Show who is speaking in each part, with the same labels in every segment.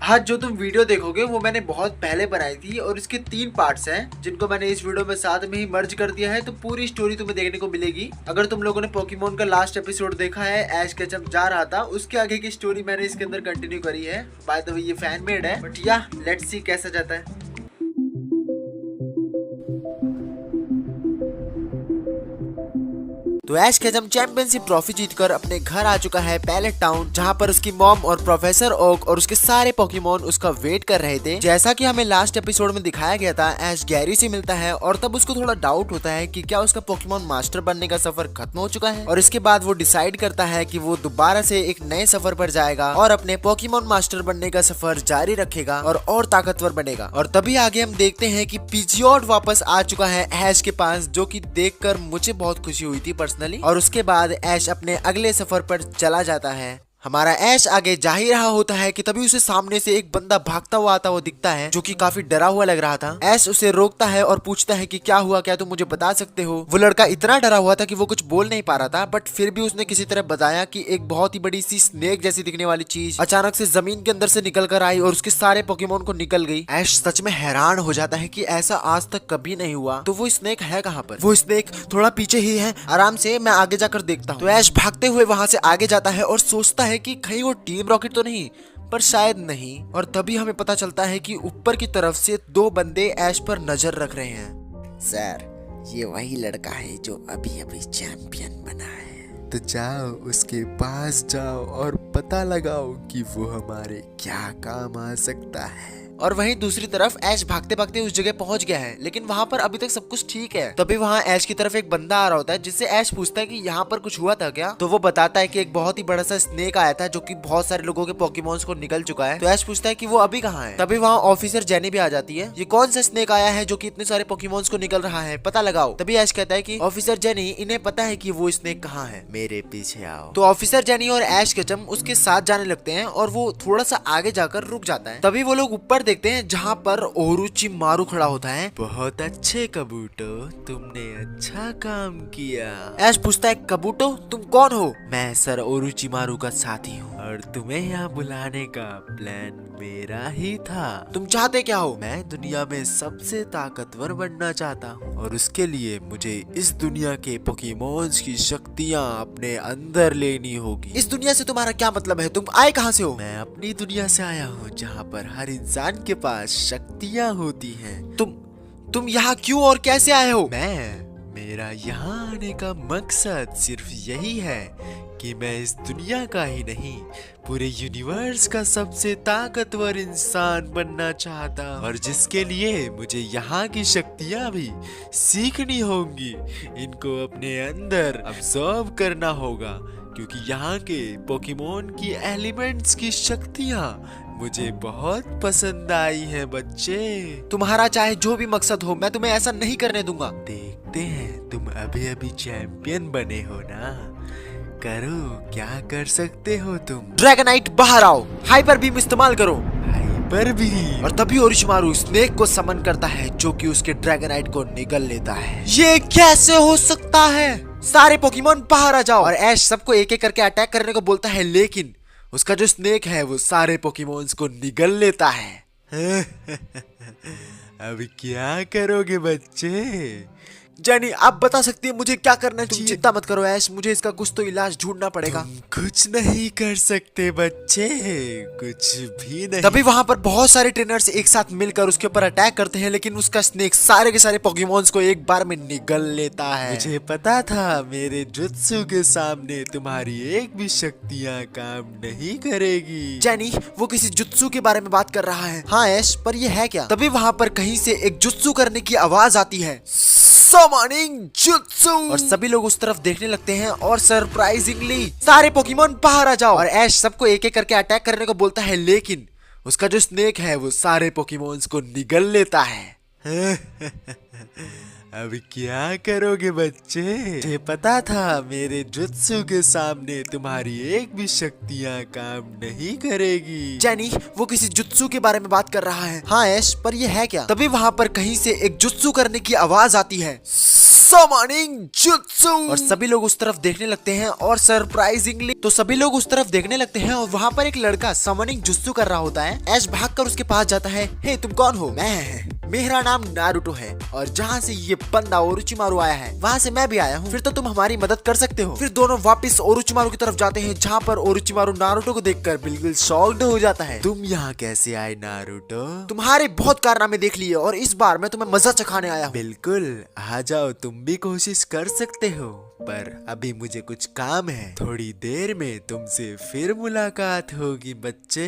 Speaker 1: आज जो तुम वीडियो देखोगे वो मैंने बहुत पहले बनाई थी और इसके 3 पार्ट्स हैं जिनको मैंने इस वीडियो में साथ में ही मर्ज कर दिया है। तो पूरी स्टोरी तुम्हें देखने को मिलेगी। अगर तुम लोगों ने पोकेमोन का लास्ट एपिसोड देखा है, ऐश केचप जा रहा था, उसके आगे की स्टोरी मैंने इसके अंदर कंटिन्यू करी है। बाय द वे ये फैन मेड है, बट या लेट्स सी कैसा जाता है। तो ऐश केचप चैंपियनशिप ट्रॉफी जीतकर अपने घर आ चुका है पैलेट टाउन, जहाँ पर उसकी मॉम और प्रोफेसर ओक और उसके सारे पोकेमोन उसका वेट कर रहे थे। जैसा कि हमें लास्ट एपिसोड में दिखाया गया था, ऐश गैरी से मिलता है और तब उसको थोड़ा डाउट होता है कि क्या उसका पोकेमोन मास्टर बनने का सफर खत्म हो चुका है। और इसके बाद वो डिसाइड करता है कि वो दोबारा से एक नए सफर पर जाएगा और अपने पोकेमोन मास्टर बनने का सफर जारी रखेगा और ताकतवर बनेगा। और तभी आगे हम देखते हैं कि पिजियोड वापस आ चुका है ऐश के पास, जो कि देखकर मुझे बहुत खुशी हुई थी पर्सनली। और उसके बाद ऐश अपने अगले सफर पर चला जाता है। हमारा ऐश आगे जा ही रहा होता है कि तभी उसे सामने से एक बंदा भागता हुआ आता हुआ दिखता है, जो कि काफी डरा हुआ लग रहा था। ऐश उसे रोकता है और पूछता है कि क्या हुआ, क्या तुम मुझे बता सकते हो। वो लड़का इतना डरा हुआ था कि वो कुछ बोल नहीं पा रहा था, बट फिर भी उसने किसी तरह बताया कि एक बहुत ही बड़ी सी स्नेक जैसी दिखने वाली चीज अचानक से जमीन के अंदर से निकल कर आई और उसके सारे पोकेमोन को निकल गई। ऐश सच में हैरान हो जाता है कि ऐसा आज तक कभी नहीं हुआ। तो वो स्नेक है कहाँ पर? वो स्नेक थोड़ा पीछे ही है, आराम से मैं आगे जाकर देखता हूँ। तो ऐश भागते हुए वहां से आगे जाता है और सोचता है कि कहीं वो टीम रॉकेट तो नहीं, पर शायद नहीं। और तभी हमें पता चलता है कि ऊपर की तरफ से 2 बंदे ऐश पर नजर रख रहे हैं।
Speaker 2: सर, ये वही लड़का है जो अभी अभी चैंपियन बना है। तो जाओ उसके पास जाओ और पता लगाओ कि वो हमारे क्या काम आ सकता है।
Speaker 1: और वहीं दूसरी तरफ ऐश भागते भागते उस जगह पहुंच गया है, लेकिन वहां पर अभी तक सब कुछ ठीक है। तभी वहां ऐश की तरफ एक बंदा आ रहा होता है, जिससे ऐश पूछता है कि यहाँ पर कुछ हुआ था क्या। तो वो बताता है कि एक बहुत ही बड़ा सा स्नेक आया था, जो कि बहुत सारे लोगों के पोकेमोन्स को निकल चुका है। तो ऐश पूछता है कि वो अभी कहाँ है। तभी वहाँ ऑफिसर जेनी भी आ जाती है। ये कौन सा स्नेक आया है जो कि इतने सारे पोकेमोन्स को निकल रहा है, पता लगाओ। तभी ऐश कहता है कि ऑफिसर जेनी, इन्हें पता है कि वो स्नेक कहाँ है,
Speaker 2: मेरे पीछे आओ।
Speaker 1: तो ऑफिसर जेनी और ऐश केचप उसके साथ जाने लगते हैं और वो थोड़ा सा आगे जाकर रुक जाता है। तभी वो लोग ऊपर देखते हैं जहाँ पर ओरोचिमारू खड़ा होता है।
Speaker 2: बहुत अच्छे कबूटो, तुमने अच्छा काम किया।
Speaker 1: ऐश पूछता है, कबूटो तुम कौन हो?
Speaker 2: मैं सर ओरोचिमारू का साथी हूँ और तुम्हें यहाँ बुलाने का प्लान मेरा ही था।
Speaker 1: तुम चाहते क्या हो?
Speaker 2: मैं दुनिया में सबसे ताकतवर बनना चाहता हूँ और उसके लिए मुझे इस दुनिया के पोकेमोन्स की शक्तियाँ अपने अंदर लेनी होगी।
Speaker 1: इस दुनिया से तुम्हारा क्या मतलब है? तुम आए कहाँ से हो?
Speaker 2: मैं अपनी दुनिया से आया हूँ जहाँ पर हर इंसान के पास शक्तियाँ होती हैं।
Speaker 1: तुम यहाँ क्यों और कैसे आए हो?
Speaker 2: मेरा यहाँ आने का मकसद सिर्फ यही है कि मैं इस दुनिया का ही नहीं, पूरे यूनिवर्स का सबसे ताकतवर इंसान बनना चाहता हूँ, और जिसके लिए मुझे यहाँ की शक्तियाँ भी सीखनी होंगी। इनको अपने अंदर अब्सॉर्ब करना होगा, क्योंकि यहाँ के पोकेमोन की एलिमेंट्स की शक्तियाँ मुझे बहुत पसंद आई हैं बच्चे।
Speaker 1: तुम्हारा चाहे जो भी मकसद हो, मैं तुम्हें ऐसा नहीं करने दूंगा।
Speaker 2: देखते हैं, तुम अभी अभी चैंपियन बने हो ना, करो क्या कर सकते हो तुम।
Speaker 1: ड्रैगनाइट बाहर आओ, हाइपर बीम इस्तेमाल करो।
Speaker 2: Hyper beam.
Speaker 1: और तभी ओरोचिमारू स्नेक को समन करता है, जो कि उसके ड्रैगनाइट को निगल लेता है। ये कैसे हो सकता है? सारे पोकेमोन बाहर आ जाओ। और ऐश सबको एक एक करके अटैक करने को बोलता है, लेकिन उसका जो स्नेक है वो सारे पोकेमोन्स को निगल लेता है।
Speaker 2: अब क्या करोगे बच्चे?
Speaker 1: जेनी, आप बता सकती है मुझे क्या करना चाहिए? चिंता मत करो ऐश, मुझे इसका कुछ तो इलाज ढूंढना पड़ेगा।
Speaker 2: कुछ नहीं कर सकते बच्चे, कुछ भी नहीं।
Speaker 1: तभी वहां पर बहुत सारे ट्रेनर्स एक साथ मिलकर उसके ऊपर अटैक करते हैं, लेकिन उसका स्नेक सारे के सारे पोकेमोन्स को एक बार में निगल लेता है।
Speaker 2: मुझे पता था मेरे जुत्सु के सामने तुम्हारी एक भी शक्तियाँ काम नहीं करेगी।
Speaker 1: जेनी, वो किसी जुत्सु के बारे में बात कर रहा है। हाँ ऐश, पर ये है क्या? तभी वहां पर कहीं से एक जुत्सु करने की आवाज आती है, समनिंग जुत्सु। और सभी लोग उस तरफ देखने लगते हैं और सरप्राइजिंगली सारे पोकेमोन बाहर आ जाओ। और ऐश सबको एक एक करके अटैक करने को बोलता है, लेकिन उसका जो स्नेक है वो सारे पोकेमोन्स को निगल लेता है।
Speaker 2: अब क्या करोगे बच्चे? मुझे पता था मेरे जुत्सु के सामने तुम्हारी एक भी शक्तियाँ काम नहीं करेगी।
Speaker 1: जेनी, वो किसी जुत्सु के बारे में बात कर रहा है। हाँ ऐश, पर ये है क्या? तभी वहां पर कहीं से एक जुत्सु करने की आवाज आती है, समनिंग जुत्सु। और सभी लोग उस तरफ देखने लगते हैं और सरप्राइजिंगली और वहाँ पर एक लड़का समनिंग जुत्सु कर रहा होता है। ऐश भागकर उसके पास जाता है। हे तुम कौन हो? मेरा नाम नारुतो है और जहाँ से ये बंदा ओरोचिमारू आया है वहाँ से मैं भी आया हूँ। फिर तो तुम हमारी मदद कर सकते हो। फिर दोनों वापस ओरोचिमारू की तरफ जाते हैं जहाँ पर ओरोचिमारू नारुतो को देखकर बिल्कुल शॉक्ड हो जाता है।
Speaker 2: तुम यहाँ कैसे आए नारुतो?
Speaker 1: तुम्हारे बहुत कारनामे देख लिए और इस बार मैं तुम्हें मजा चखाने आया हूँ।
Speaker 2: बिल्कुल आ जाओ, तुम भी कोशिश कर सकते हो, पर अभी मुझे कुछ काम है। थोड़ी देर में तुमसे फिर मुलाकात होगी बच्चे।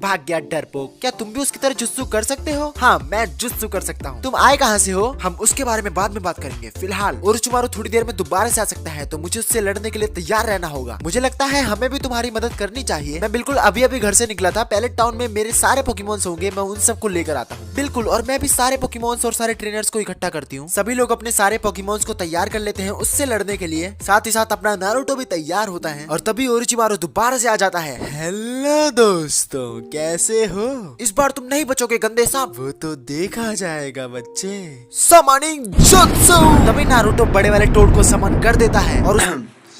Speaker 1: भाग गया डरपोक। क्या तुम भी उसकी तरह जुत्सु कर सकते हो? हाँ, मैं जुत्सु कर सकता हूँ। तुम आए कहाँ से हो? हम उसके बारे में बाद में बात करेंगे। फिलहाल ओरोचिमारू थोड़ी देर में दोबारा से आ सकता है, तो मुझे उससे लड़ने के लिए तैयार रहना होगा। मुझे लगता है हमें भी तुम्हारी मदद करनी चाहिए। मैं बिल्कुल अभी अभी घर से निकला था। पैलेट टाउन में मेरे सारे पोकेमॉन्स होंगे, मैं उन सबको लेकर आता हूँ। बिल्कुल, और मैं भी सारे पोकेमॉन्स और सारे ट्रेनर्स को इकट्ठा करती हूँ। सभी लोग अपने सारे पोकेमॉन्स को तैयार कर लेते हैं उससे लड़ने के लिए। साथ ही साथ अपना नारुतो भी तैयार होता है और तभी ओरोचिमारू दोबारा से आ जाता है।
Speaker 2: हेलो दोस्तों, कैसे हो?
Speaker 1: इस बार तुम नहीं बचोगे गंदे सांप।
Speaker 2: वो तो देखा जाएगा बच्चे।
Speaker 1: Summoning jutsu. तभी नारुतो बड़े वाले टोड को समन कर देता है और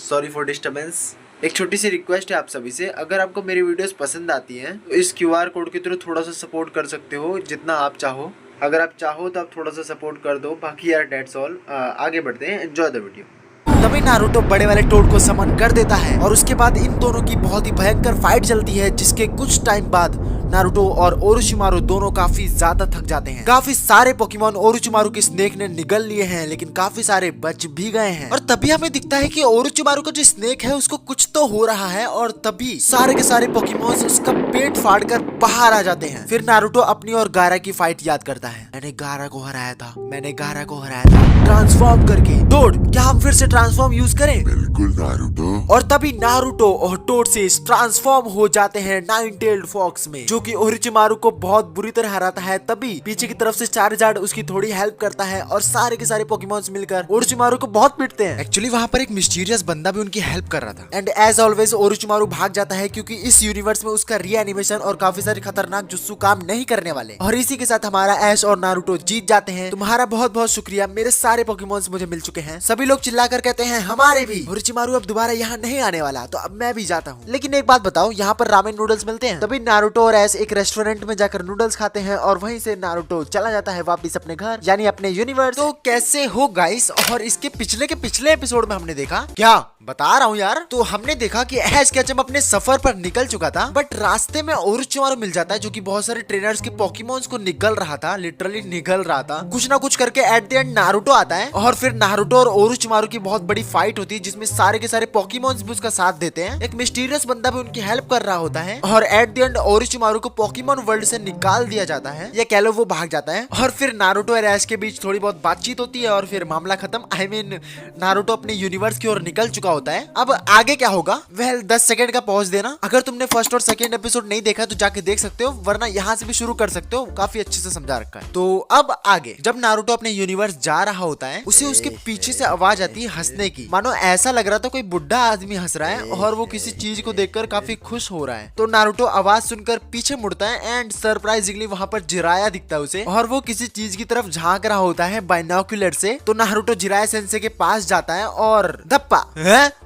Speaker 1: सॉरी फॉर डिस्टर्बेंस। एक छोटी सी रिक्वेस्ट है आप सभी से, अगर आपको मेरी वीडियोस पसंद आती हैं तो इस क्यूआर कोड के थ्रू थोड़ा सा सपोर्ट कर सकते हो, जितना आप चाहो। अगर आप चाहो तो आप थोड़ा सा सपोर्ट कर दो। बाकी यार डेट्स ऑल। आगे बढ़ते हैं, एंजॉय द वीडियो। तभी नारुतो बड़े वाले टोड को समन कर देता है और उसके बाद इन दोनों की बहुत ही भयंकर फाइट चलती है, जिसके कुछ टाइम बाद नारुतो और ओरोचिमारू दोनों काफी ज्यादा थक जाते हैं। काफी सारे पोकेमॉन ओरोचिमारू के स्नेक ने निगल लिए हैं, लेकिन काफी सारे बच भी गए हैं। और तभी हमें दिखता है कि ओरोचिमारू का जो स्नेक है उसको कुछ तो हो रहा है और तभी सारे के सारे पोकेमॉन्स उसका पेट फाड़कर बाहर आ जाते हैं। फिर नारुतो अपनी और गारा की फाइट याद करता है। मैंने गारा को हराया था ट्रांसफॉर्म करके। टोड, क्या हम फिर से ट्रांसफॉर्म यूज करें?
Speaker 3: बिल्कुल नारुतो।
Speaker 1: और तभी नारुतो और टोड से ट्रांसफॉर्म हो जाते हैं नाइन टेल्ड फॉक्स में, जो कि ओरोचिमारू को बहुत बुरी तरह हराता है। तभी पीछे की तरफ से चार्जार्ड उसकी थोड़ी हेल्प करता है और सारे के सारे पोकेमॉन्स मिलकर ओरोचिमारू को बहुत पीटते हैं।
Speaker 2: एक्चुअली वहाँ पर एक मिस्टीरियस बंदा भी उनकी हेल्प कर रहा था।
Speaker 1: एंड एज ऑलवेज ओरोचिमारू भाग जाता है, क्योंकि इस यूनिवर्स में उसका रीएनिमेशन और काफी सारे खतरनाक जुत्सु काम नहीं करने वाले। और इसी के साथ हमारा ऐश और नारुतो जीत जाते हैं। तुम्हारा बहुत बहुत शुक्रिया, मेरे सारे पोकेमॉन्स मुझे मिल चुके हैं। सभी लोग चिल्लाकर कहते हैं हमारे भी। ओरोचिमारू अब दोबारा यहाँ नहीं आने वाला, तो अब मैं भी जाता हूँ। लेकिन एक बात बताओ, यहाँ पर रामेन नूडल्स मिलते हैं? तभी नारुतो और ऐश एक रेस्टोरेंट में जाकर नूडल्स खाते हैं और वहीं से नारुतो चला जाता है वापस अपने घर, यानी अपने यूनिवर्स। तो कैसे हो गाइस? और इसके पिछले एपिसोड में हमने देखा, क्या बता रहा हूँ यार, तो हमने देखा कि ऐश केचम अपने सफर पर निकल चुका था, बट रास्ते में ओरोचिमारू मिल जाता है, जो कि बहुत सारे ट्रेनर्स के पोकेमॉन्स को निगल रहा था, लिटरली निगल रहा था। कुछ ना कुछ करके एट द एंड नारुतो आता है और फिर नारुतो और ओरोचिमारू की बहुत बड़ी फाइट होती है, जिसमें सारे के सारे पोकेमॉन्स भी उसका साथ देते हैं। एक मिस्टीरियस बंदा भी उनकी हेल्प कर रहा होता है और एट द एंड ओरोचिमारू को पोकेमॉन वर्ल्ड से निकाल दिया जाता है, या कह लो वो भाग जाता है। और फिर नारुतो और ऐश के बीच थोड़ी बहुत बातचीत होती है और फिर मामला खत्म। आई मीन नारुतो अपने यूनिवर्स की ओर निकल चुका होता है। अब आगे क्या होगा? वेल 10 सेकंड का पॉज देना। अगर तुमने फर्स्ट और सेकंड एपिसोड नहीं देखा तो जाके देख सकते हो, वरना यहाँ से भी शुरू कर सकते हो, काफी अच्छे से समझा रखा है। तो अब आगे, जब नारुतो अपने यूनिवर्स जा रहा होता है, उसे उसके पीछे से आवाज आती है हंसने की। मानो ऐसा लग रहा था कोई बुढ़ा आदमी हंस रहा है और वो किसी चीज को देखकर काफी खुश हो रहा है। तो नारुतो आवाज सुनकर पीछे मुड़ता है एंड सरप्राइजिंगली वहाँ पर जिराया दिखता है उसे, और वो किसी चीज की तरफ झांक रहा होता है बाइनोकुलर से। तो नारुतो जिराया सेंसे के पास जाता है और धप्पा।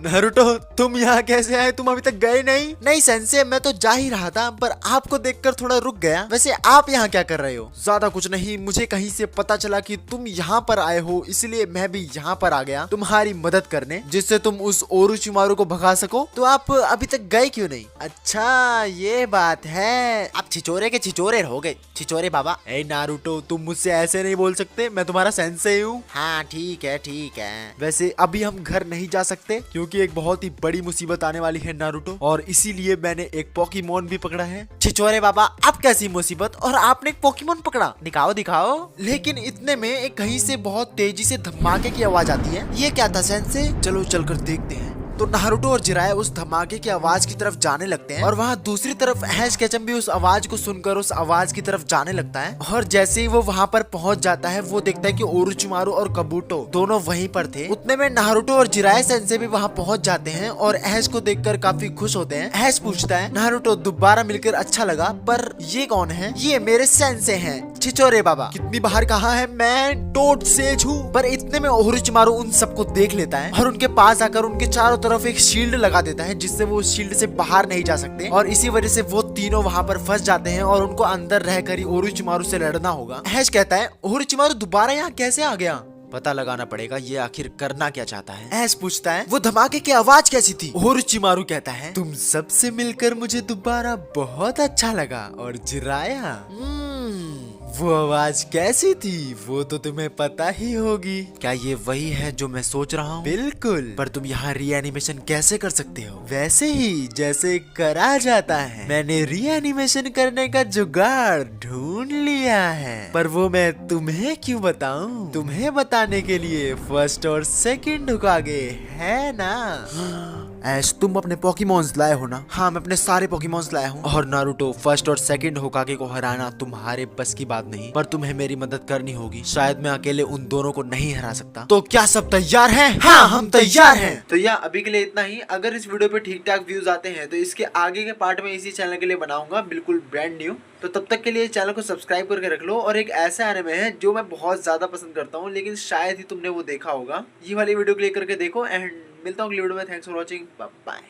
Speaker 2: नारुतो, तुम यहाँ कैसे आए? तुम अभी तक गए नहीं?
Speaker 1: नहीं सेंसे, मैं तो जा ही रहा था, पर आपको देखकर थोड़ा रुक गया। वैसे आप यहाँ क्या कर रहे हो? ज्यादा कुछ नहीं, मुझे कहीं से पता चला कि तुम यहाँ पर आए हो, इसलिए मैं भी यहाँ पर आ गया तुम्हारी मदद करने, जिससे तुम उस ओरोचिमारू को भगा सको। तो आप अभी तक गए क्यों नहीं? अच्छा ये बात है, आप छिचोरे के छिचोरे हो गए। छिचोरे बाबा।
Speaker 2: ए नारुतो, तुम मुझसे ऐसे नहीं बोल सकते, मैं तुम्हारा सेंसे हूँ।
Speaker 1: हाँ ठीक है ठीक है।
Speaker 2: वैसे अभी हम घर नहीं जा सकते, क्योंकि एक बहुत ही बड़ी मुसीबत आने वाली है नारुतो, और इसीलिए मैंने एक पोकेमॉन भी पकड़ा है।
Speaker 1: छिचोरे बाबा, अब कैसी मुसीबत? और आपने एक पोकेमॉन पकड़ा? दिखाओ दिखाओ। लेकिन इतने में एक कहीं से बहुत तेजी से धमाके की आवाज आती है। ये क्या था सेंसे?
Speaker 2: चलो चलकर देखते हैं।
Speaker 1: तो नारुतो और जिराया उस धमाके की आवाज की तरफ जाने लगते हैं और वहाँ दूसरी तरफ ऐश केचम भी उस आवाज को सुनकर उस आवाज की तरफ जाने लगता है। और जैसे ही वो वहाँ पर पहुँच जाता है वो देखता है कि ओरोचिमारू और कबूटो दोनों वहीं पर थे। उतने में नारुतो और जिराया सेंसे भी वहाँ पहुँच जाते हैं और ऐश को देखकर काफी खुश होते हैं। ऐश पूछता है, नारुतो दोबारा मिलकर अच्छा लगा, पर ये कौन है? ये मेरे सेंसे हैं, छिचोरे बाबा। कितनी बार कहा है मैं टोट सेज हूँ। पर इतने में ओरोचिमारू उन सबको देख लेता है और उनके पास आकर उनके चारों तरफ एक शील्ड लगा देता है जिससे वो उस शील्ड से बाहर नहीं जा सकते और इसी वजह से वो तीनों वहाँ पर फंस जाते हैं और उनको अंदर रहकर ही ओरोचिमारू से लड़ना होगा। ऐश कहता है, ओरोचिमारू दोबारा यहाँ कैसे आ गया? पता लगाना पड़ेगा ये आखिर करना क्या चाहता है। ऐश पूछता है, वो धमाके की आवाज कैसी थी? ओरोचिमारू कहता है, तुम सबसे मिलकर मुझे दोबारा बहुत अच्छा लगा। और जिराया, वो आवाज कैसी थी वो तो तुम्हें पता ही होगी। क्या ये वही है जो मैं सोच रहा हूँ? बिल्कुल। पर तुम यहाँ रीएनिमेशन कैसे कर सकते हो? वैसे ही जैसे करा जाता है। मैंने रीएनिमेशन करने का जुगाड़ ढूंढ लिया है, पर वो मैं तुम्हें क्यों बताऊं? तुम्हें बताने के लिए फर्स्ट और सेकंड होकागे है ना? ऐश, तुम अपने पोकेमॉन्स लाए हो ना? हाँ, मैं अपने सारे पोकेमॉन्स लाया हूँ। और नारुतो, फर्स्ट और सेकंड होकागे को हराना तुम्हारे बस की बात नहीं, पर तुम्हें मेरी मदद करनी होगी। शायद मैं अकेले उन दोनों को नहीं हरा सकता। तो क्या सब तैयार हैं? हाँ, हम तैयार हैं। तो यह अभी के लिए इतना ही। अगर इस वीडियो पे ठीक ठाक व्यूज आते हैं तो इसके आगे के पार्ट में इसी चैनल के लिए बनाऊंगा, बिल्कुल ब्रांड न्यू। तो तब तक के लिए चैनल को सब्सक्राइब करके रख लो। और एक ऐसा एनिमे है जो मैं बहुत ज्यादा पसंद करता हूँ, लेकिन शायद ही तुमने वो देखा होगा। ये वाली वीडियो क्लिक करके देखो एंड मिलता हूँ अगली वीडियो में। Thanks for watching, bye.